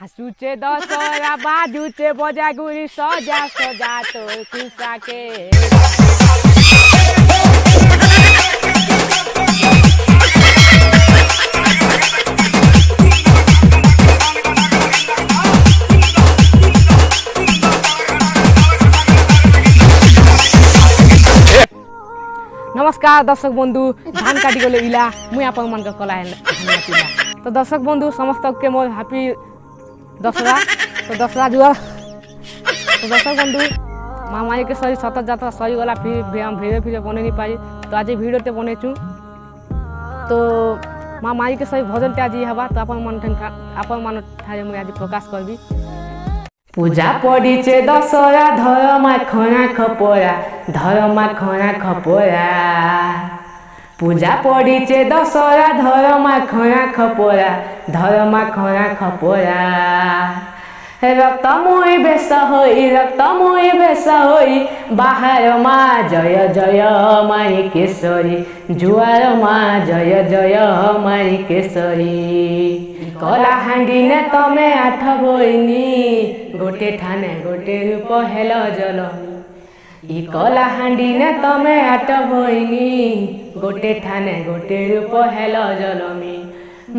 आसुचे दशहरा बाजुचे बजागुरी सजा सजा तोर खुशा के नमस्कार दर्शक बंधु धान काटी गले इला मुई आपन मन का कला है तो दर्शक बंधु समस्त के मोर हैप्पी दशहरा तो दशहरा जुआ तो दर्शक बंधु महामारी के सही सतत जात्रा सही गला फिर हम धीरे धीरे बने नहीं पाई तो आज वीडियो ते बने चु तो महामारी के सही भजन ते आज हवा तो अपन मन ठारे मुई आज प्रकाश करबी पूजा पड़ीचे दशहरा धर्मा खना खपोरा पूजा पड़ीचे दशहरा धर्मा खपोरा रक्तमयी बेश होई बाहर माँ जय जय माई केशरी जुआर माँ जय जय माई केशरी कलाहांडी ने तमे आठ भईनी गोटे ठाने गोटे रूप हेल जलमी कलाहांडी ने तमे आठ भईनी गोटे ठाने गोटे रूप हेल जलमी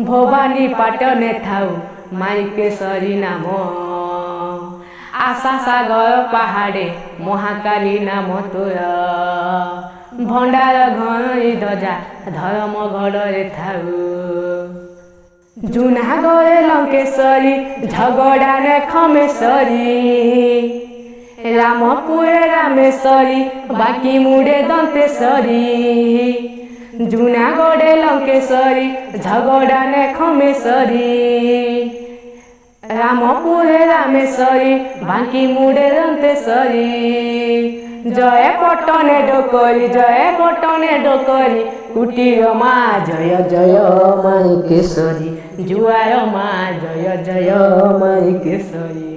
भवानी पाटने थाऊ माई केशरी नाम आशा सागर पहाड़े महाकाली नाम तोर भंडार घई ध्वजा धर्मगढ़ थाऊ जूनागढ़ लंकेश्वरी झगड़ा ने खमेश्वरी रामपुर रामेश्वरी बाकी मुड़े दंतेश्वरी जूनागढ़ लंकेश्वरी झगड़ा ने खमेश्वरी रामपुर रामेश्वरी बाकी मुड़े दंतेश्वरी जय पटने डोकरी कुटीर माँ जय जय माई केशरी जुआर माँ जय जय माई केशरी।